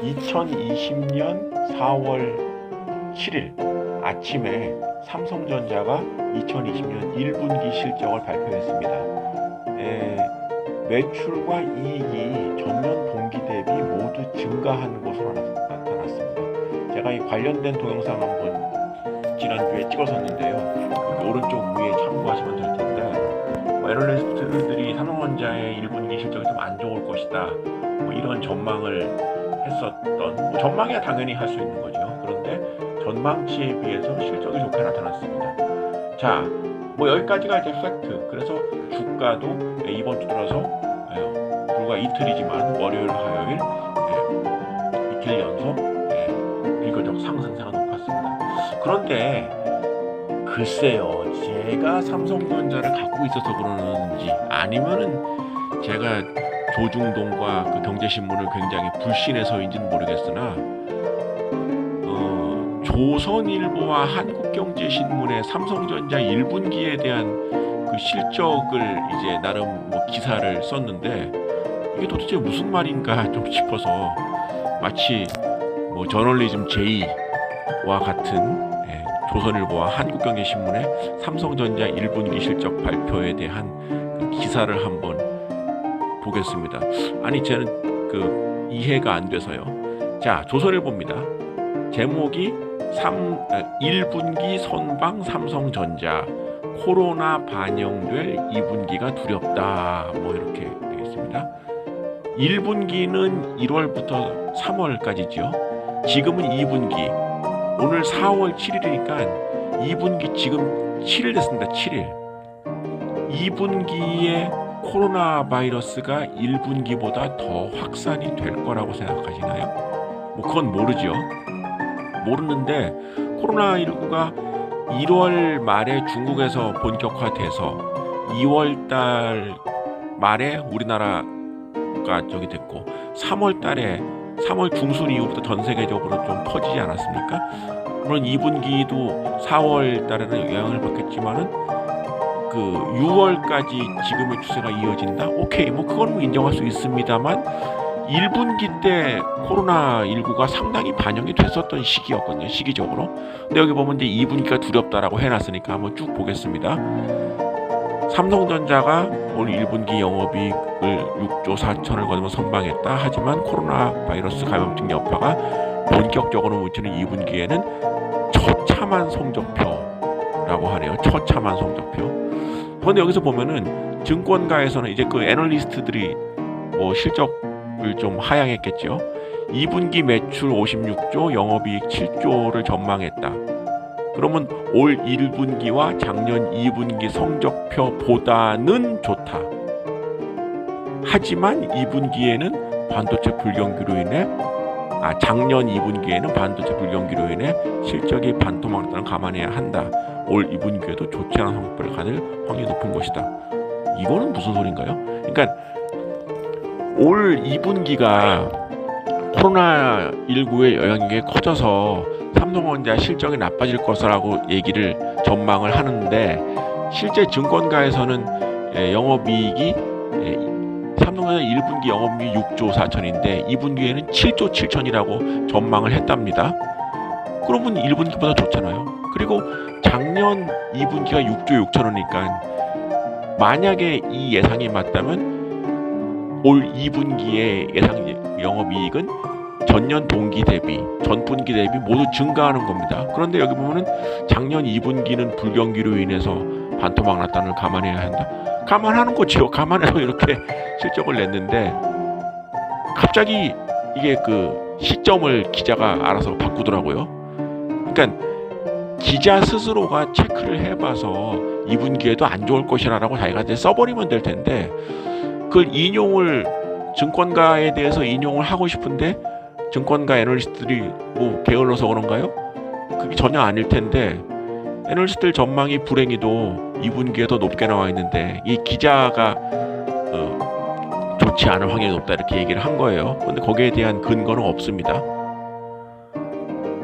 2020년 4월 7일 아침에 삼성전자가 2020년 1분기 실적을 발표했습니다. 매출과 이익이 전년 동기 대비 모두 증가한 것으로 나타났습니다. 제가 이 관련된 동영상 한번 지난주에 찍었었는데요. 오른쪽 위에 참고하시면 될 텐데, 애널리스트들이 삼성전자의 1분기 실적이 좀 안 좋을 것이다, 이런 전망을 했었던, 전망이야 당연히 할 수 있는 거죠. 그런데 전망치에 비해서 실적이 좋게 나타났습니다. 자, 여기까지가 이제 팩트. 그래서 주가도 이번 주 들어서 불과 이틀이지만 월요일, 화요일 이틀 연속 비교적 상승세가 높았습니다. 그런데 글쎄요, 제가 삼성전자를 갖고 있어서 그러는지 아니면은 제가 조중동과 그 경제신문을 굉장히 불신해서인지는 모르겠으나 조선일보와 한국경제신문의 삼성전자 1분기에 대한 그 실적을 이제 나름 기사를 썼는데, 이게 도대체 무슨 말인가 좀 싶어서 마치 저널리즘 J와 같은 조선일보와 한국경제신문의 삼성전자 1분기 실적 발표에 대한 그 기사를 한번 보겠습니다. 아니, 저는 이해가 안 돼서요. 자, 조선일보입니다. 제목이 1분기 선방 삼성전자, 코로나 반영될 2분기가 두렵다, 이렇게 되겠습니다. 1분기는 1월부터 3월까지죠. 지금은 2분기, 오늘 4월 7일이니까 2분기 지금 7일 됐습니다. 7일. 2분기에 코로나 바이러스가 1분기보다 더 확산이 될 거라고 생각하시나요? 그건 모르죠. 모르는데, 코로나19가 1월 말에 중국에서 본격화돼서 2월 달 말에 우리나라가 됐고, 3월 중순 이후부터 전 세계적으로 좀 퍼지지 않았습니까? 물론 2분기도 4월 달에는 영향을 받겠지만은 6월까지 지금의 추세가 이어진다? 오케이, 그건 인정할 수 있습니다만 1분기 때 코로나19가 상당히 반영이 됐었던 시기였거든요, 시기적으로. 근데 여기 보면 이제 2분기가 두렵다라고 해놨으니까 한번 쭉 보겠습니다. 삼성전자가 올 1분기 영업이익을 6조 4천을 거두며 선방했다. 하지만 코로나 바이러스 감염증 여파가 본격적으로 묻히는 2분기에는 처참한 성적표라고 하네요. 처참한 성적표. 그런데 여기서 보면은 증권가에서는 이제 그 애널리스트들이 실적을 좀 하향했겠죠. 2분기 매출 56조, 영업이익 7조를 전망했다. 그러면 올 1분기와 작년 2분기 성적표보다는 좋다. 하지만 2분기에는 반도체 불경기로 인해 작년 2분기에는 반도체 불경기로 인해 실적이 반토막난을 감안해야 한다. 올 2분기에도 좋지 않은 성적표를 가질 확률이 높은 것이다. 이거는 무슨 소린가요? 그러니까 올 2분기가 코로나19의 영향이 커져서 삼성전자 실적이 나빠질 것이라고 얘기를 전망을 하는데, 실제 증권가에서는 영업이익이 삼성전자 1분기 영업이익이 6조 4천인데 2분기에는 7조 7천이라고 전망을 했답니다. 그러면 1분기보다 좋잖아요. 그리고 작년 2분기가 6조 6천원이니까 만약에 이 예상이 맞다면 올 2분기의 예상 영업이익은 전년 동기 대비, 전분기 대비 모두 증가하는 겁니다. 그런데 여기 보면은 작년 2분기는 불경기로 인해서 반토막 났다는 걸 감안해야 한다. 감안하는 거죠. 감안해서 이렇게 실적을 냈는데 갑자기 이게 시점을 기자가 알아서 바꾸더라고요. 그러니까 기자 스스로가 체크를 해봐서 2분기에도 안 좋을 것이라고 자기가 이제 써버리면 될 텐데, 그걸 인용을 증권가에 대해서 인용을 하고 싶은데 증권가 애널리스트들이 게을러서 그런가요? 그게 전혀 아닐 텐데, 애널리스트들 전망이 불행히도 2분기에 더 높게 나와 있는데 이 기자가 좋지 않은 확률이 높다 이렇게 얘기를 한 거예요. 그런데 거기에 대한 근거는 없습니다.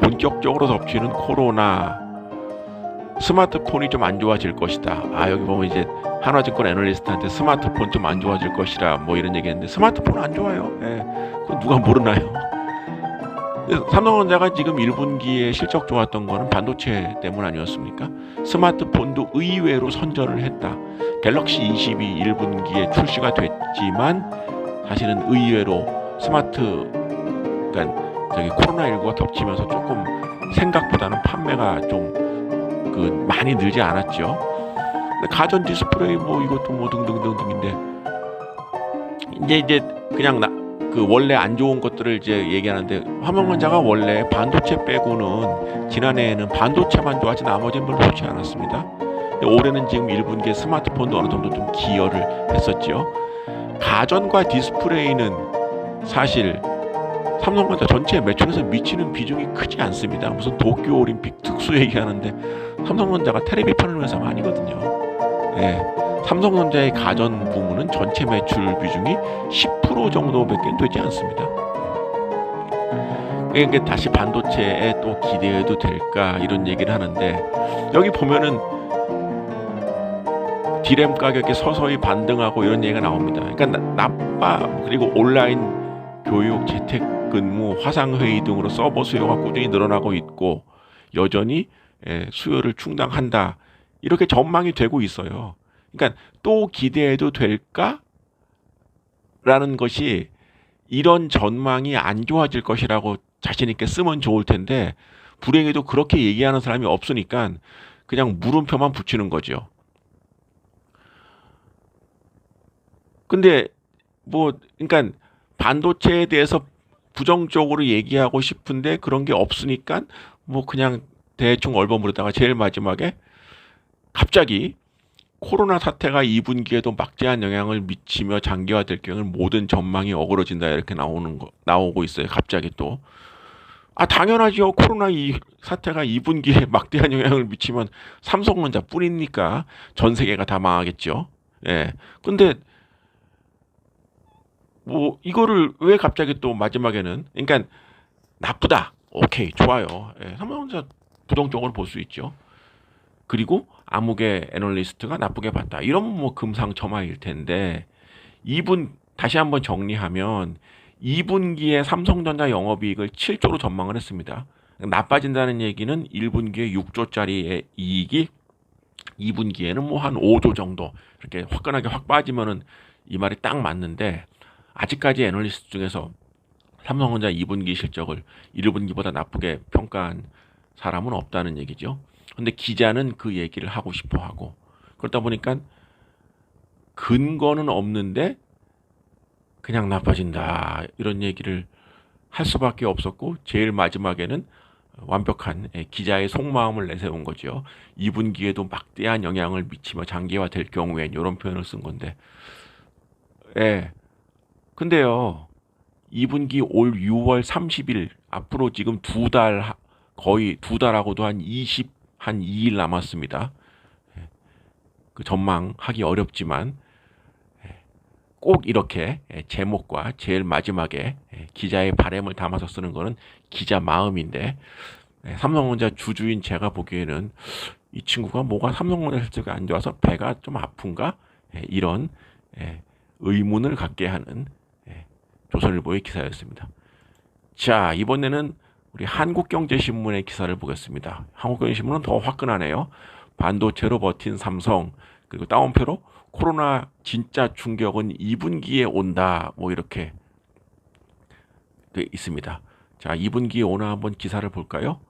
본격적으로 덮치는 코로나, 스마트폰이 좀 안 좋아질 것이다. 여기 보면 이제 한화증권 애널리스트한테 스마트폰 좀 안 좋아질 것이라 이런 얘기했는데, 스마트폰 안 좋아요. 그건 누가 모르나요? 삼성전자가 지금 1분기에 실적 좋았던 거는 반도체 때문 아니었습니까? 스마트폰도 의외로 선전을 했다. 갤럭시 22 1분기에 출시가 됐지만 사실은 의외로 그러니까 저기 코로나19가 겹치면서 조금 생각보다는 판매가 좀 많이 늘지 않았죠. 가전 디스플레이 뭐 이것도 뭐 등등등등인데 이제 그냥 원래 안 좋은 것들을 이제 얘기하는데, 삼성전자가 원래 반도체 빼고는 지난해에는 반도체만 좋아하지 나머지는 별로 좋지 않았습니다. 근데 올해는 지금 1분기에 스마트폰도 어느 정도 좀 기여를 했었죠. 가전과 디스플레이는 사실 삼성전자 전체 매출에서 미치는 비중이 크지 않습니다. 무슨 도쿄올림픽 특수 얘기하는데 삼성전자가 테레비 파는 회사가 아니거든요. 예, 삼성전자의 가전 부문은 전체 매출 비중이 10% 정도밖에 되지 않습니다. 그러니까 다시 반도체에 또 기대해도 될까 이런 얘기를 하는데, 여기 보면은 디램 가격이 서서히 반등하고 이런 얘기가 나옵니다. 그러니까 그리고 온라인 교육, 재택근무, 화상회의 등으로 서버 수요가 꾸준히 늘어나고 있고 여전히 수요를 충당한다, 이렇게 전망이 되고 있어요. 그러니까 또 기대해도 될까? 라는 것이, 이런 전망이 안 좋아질 것이라고 자신 있게 쓰면 좋을 텐데 불행히도 그렇게 얘기하는 사람이 없으니까 그냥 물음표만 붙이는 거죠. 근데 그러니까 반도체에 대해서 부정적으로 얘기하고 싶은데 그런 게 없으니까 그냥 대충 얼버무리다가 제일 마지막에 갑자기 코로나 사태가 2분기에도 막대한 영향을 미치며 장기화될 경우 모든 전망이 어그러진다, 이렇게 나오고 있어요. 갑자기 또. 당연하죠. 코로나 사태가 2분기에 막대한 영향을 미치면 삼성전자 뿐입니까? 전 세계가 다 망하겠죠. 예. 근데 이거를 왜 갑자기 또 마지막에는, 그러니까 나쁘다. 오케이, 좋아요. 예, 삼성전자 부정적으로 볼 수 있죠. 그리고 암흑의 애널리스트가 나쁘게 봤다, 이러면 금상첨화일 텐데, 다시 한번 정리하면 2분기에 삼성전자 영업이익을 7조로 전망을 했습니다. 나빠진다는 얘기는 1분기에 6조짜리의 이익이 2분기에는 한 5조 정도 이렇게 화끈하게 확 빠지면은 이 말이 딱 맞는데, 아직까지 애널리스트 중에서 삼성전자 2분기 실적을 1분기보다 나쁘게 평가한 사람은 없다는 얘기죠. 근데 기자는 그 얘기를 하고 싶어 하고, 그러다 보니까 근거는 없는데 그냥 나빠진다, 이런 얘기를 할 수밖에 없었고, 제일 마지막에는 완벽한 기자의 속마음을 내세운 거죠. 2분기에도 막대한 영향을 미치며 장기화될 경우엔, 이런 표현을 쓴 건데, 예. 근데요, 2분기 올 6월 30일, 앞으로 지금 거의 두 달하고도 한 2일 남았습니다. 그 전망하기 어렵지만 꼭 이렇게 제목과 제일 마지막에 기자의 바램을 담아서 쓰는 거는 기자 마음인데, 삼성전자 주주인 제가 보기에는 이 친구가 뭐가 삼성전자 실적이 안 좋아서 배가 좀 아픈가? 이런 의문을 갖게 하는 조선일보의 기사였습니다. 자, 이번에는 우리 한국경제신문의 기사를 보겠습니다. 한국경제신문은 더 화끈하네요. 반도체로 버틴 삼성, 그리고 다운표로 코로나 진짜 충격은 2분기에 온다, 이렇게 돼 있습니다. 자, 2분기에 오나 한번 기사를 볼까요?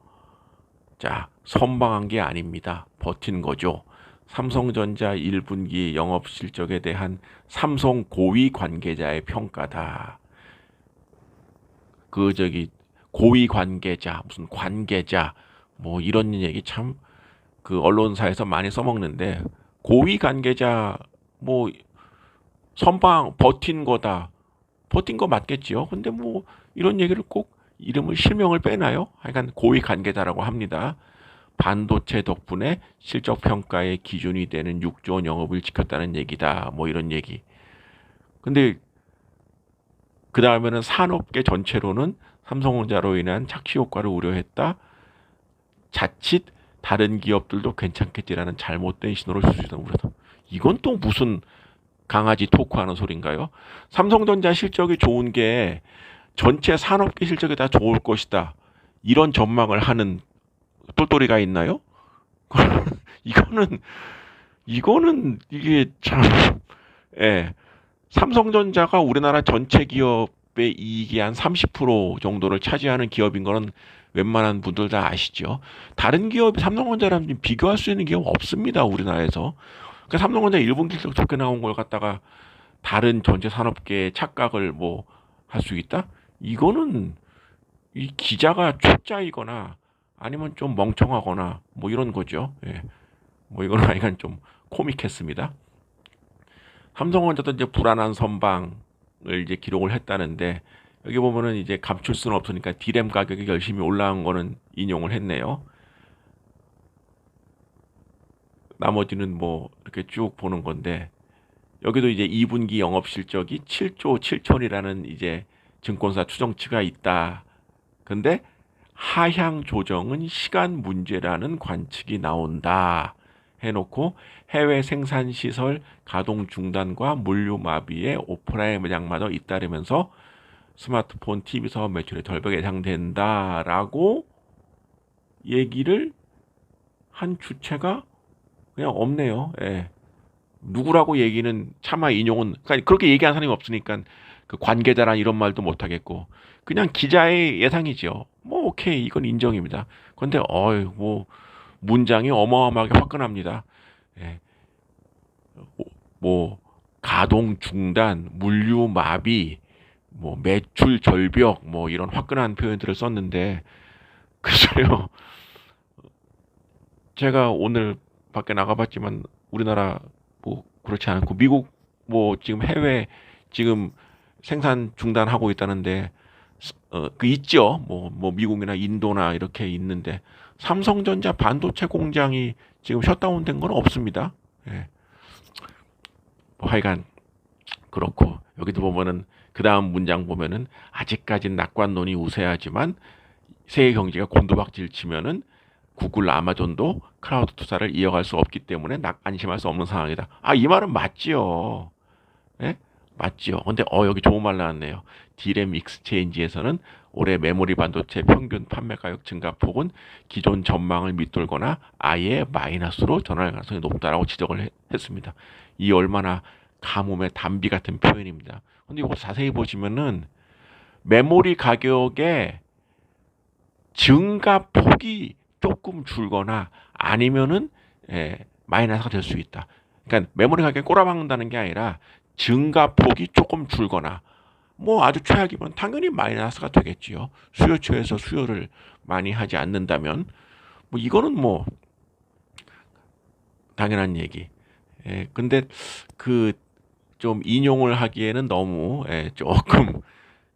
자, 선방한 게 아닙니다. 버틴 거죠. 삼성전자 1분기 영업 실적에 대한 삼성 고위 관계자의 평가다. 고위 관계자, 무슨 관계자, 이런 얘기 참 언론사에서 많이 써먹는데, 고위 관계자 선방 버틴 거다. 버틴 거 맞겠지요. 근데 이런 얘기를 꼭 실명을 빼나요? 하여간 고위 관계자라고 합니다. 반도체 덕분에 실적 평가의 기준이 되는 6조 원 영업을 지켰다는 얘기다. 이런 얘기. 근데 그 다음에는 산업계 전체로는 삼성전자로 인한 착시 효과를 우려했다. 자칫 다른 기업들도 괜찮겠지라는 잘못된 신호를 줄 수 있다는 우려다. 이건 또 무슨 강아지 토크하는 소린가요? 삼성전자 실적이 좋은 게 전체 산업계 실적이 다 좋을 것이다. 이런 전망을 하는 똘똘이가 있나요? 이거는 이게 참, 예. 삼성전자가 우리나라 전체 기업의 이익이 한 30% 정도를 차지하는 기업인 거는 웬만한 분들 다 아시죠? 다른 기업, 삼성전자랑 비교할 수 있는 기업 없습니다, 우리나라에서. 그러니까 삼성전자 1분기 실적 좋게 나온 걸 갖다가 다른 전체 산업계의 착각을 뭐 할 수 있다? 이거는 이 기자가 초짜이거나 아니면 좀 멍청하거나 뭐 이런 거죠. 예. 뭐 이거는 약간 좀 코믹했습니다. 삼성전자도 이제 불안한 선방을 이제 기록을 했다는데 여기 보면은 이제 감출 수는 없으니까 디램 가격이 열심히 올라온 거는 인용을 했네요. 나머지는 뭐 이렇게 쭉 보는 건데 여기도 이제 2분기 영업 실적이 7조 7천이라는 이제 증권사 추정치가 있다. 근데 하향 조정은 시간 문제라는 관측이 나온다. 해놓고 해외 생산 시설 가동 중단과 물류 마비에 오프라인 매장마저 잇따르면서 스마트폰, TV 사업 매출의 덜벽 예상된다라고 얘기를 한 주체가 그냥 없네요. 예. 누구라고 얘기는 차마 인용은 그러니까 그렇게 얘기한 사람이 없으니까 그 관계자란 이런 말도 못 하겠고 그냥 기자의 예상이죠. 뭐 오케이 이건 인정입니다. 그런데 뭐 문장이 어마어마하게 화끈합니다. 예. 뭐 가동 중단, 물류 마비, 뭐 매출 절벽 뭐 이런 화끈한 표현들을 썼는데 글쎄요. 제가 오늘 밖에 나가봤지만 우리나라 뭐 그렇지 않고 미국 뭐 지금 해외 지금 생산 중단하고 있다는데 그 있죠. 뭐 미국이나 인도나 이렇게 있는데 삼성전자 반도체 공장이 지금 셧다운된 건 없습니다. 예. 뭐 하여간 그렇고 여기도 보면은 그 다음 문장 보면은 아직까진 낙관론이 우세하지만 세계 경제가 곤두박질 치면은 구글, 아마존도 클라우드 투자를 이어갈 수 없기 때문에 안심할 수 없는 상황이다. 이 말은 맞지요. 예? 맞지요. 근데 여기 좋은 말 나왔네요. 디램 익스체인지에서는 올해 메모리 반도체 평균 판매 가격 증가폭은 기존 전망을 밑돌거나 아예 마이너스로 전환할 가능성이 높다라고 지적을 했습니다. 이 얼마나 가뭄의 단비 같은 표현입니다. 근데 이거 자세히 보시면은 메모리 가격의 증가폭이 조금 줄거나 아니면은 마이너스가 될 수 있다. 그러니까 메모리 가격이 꼬라박는다는 게 아니라 증가폭이 조금 줄거나 뭐 아주 최악이면 당연히 마이너스가 되겠지요. 수요처에서 수요를 많이 하지 않는다면 뭐 이거는 뭐 당연한 얘기. 근데 그 좀 인용을 하기에는 너무 조금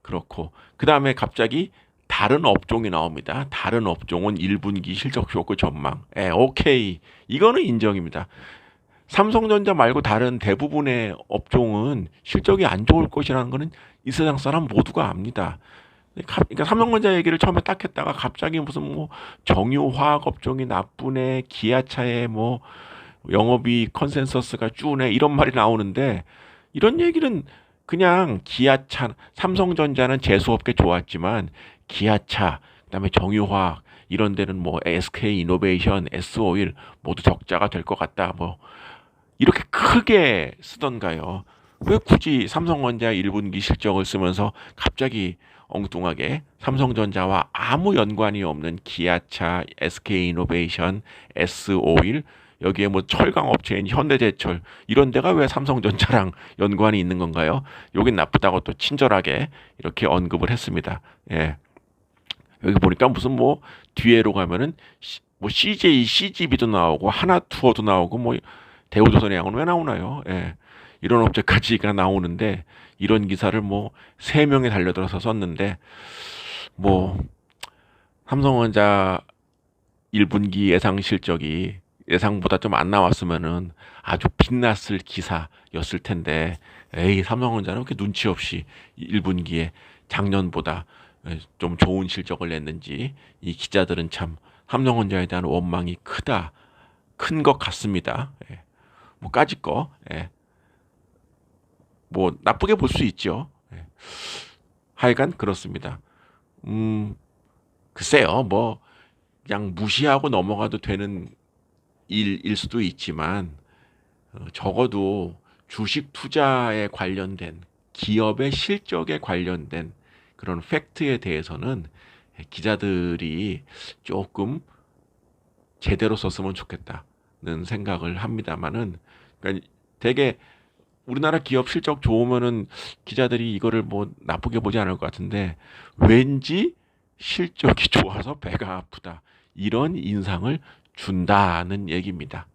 그렇고 그 다음에 갑자기 다른 업종이 나옵니다. 다른 업종은 1분기 실적 쇼크 전망. 오케이. 이거는 인정입니다. 삼성전자 말고 다른 대부분의 업종은 실적이 안 좋을 것이라는 거는 이 세상 사람 모두가 압니다. 그러니까 삼성전자 얘기를 처음에 딱 했다가 갑자기 무슨 뭐 정유화학 업종이 나쁘네, 기아차의 뭐 영업이익 컨센서스가 쭈네 이런 말이 나오는데 이런 얘기는 그냥 기아차, 삼성전자는 제수업계 좋았지만 기아차, 그다음에 정유화학 이런 데는 뭐 SK 이노베이션, S오일 모두 적자가 될 것 같다. 뭐 이렇게 크게 쓰던가요? 왜 굳이 삼성전자 1분기 실적을 쓰면서 갑자기 엉뚱하게 삼성전자와 아무 연관이 없는 기아차, SK이노베이션, S오일 여기에 뭐 철강 업체인 현대제철 이런 데가 왜 삼성전자랑 연관이 있는 건가요? 여긴 나쁘다고 또 친절하게 이렇게 언급을 했습니다. 예. 여기 보니까 무슨 뭐 뒤에로 가면은 뭐 CJ, CGV도 나오고 하나투어도 나오고 뭐 대우조선해양은 왜 나오나요? 예. 이런 업체까지가 나오는데 이런 기사를 뭐 3명이 달려들어서 썼는데 뭐 삼성전자 1분기 예상 실적이 예상보다 좀 안 나왔으면은 아주 빛났을 기사였을 텐데 삼성전자는 왜 이렇게 눈치 없이 1분기에 작년보다 좀 좋은 실적을 냈는지 이 기자들은 참 삼성전자에 대한 원망이 큰 것 같습니다. 뭐 까짓 거 뭐 나쁘게 볼 수 있죠. 하여간 그렇습니다. 글쎄요, 뭐 그냥 무시하고 넘어가도 되는 일일 수도 있지만 적어도 주식 투자에 관련된 기업의 실적에 관련된 그런 팩트에 대해서는 기자들이 조금 제대로 썼으면 좋겠다는 생각을 합니다만은, 그러니까 되게 우리나라 기업 실적 좋으면은 기자들이 이거를 뭐 나쁘게 보지 않을 것 같은데, 왠지 실적이 좋아서 배가 아프다, 이런 인상을 준다는 얘기입니다.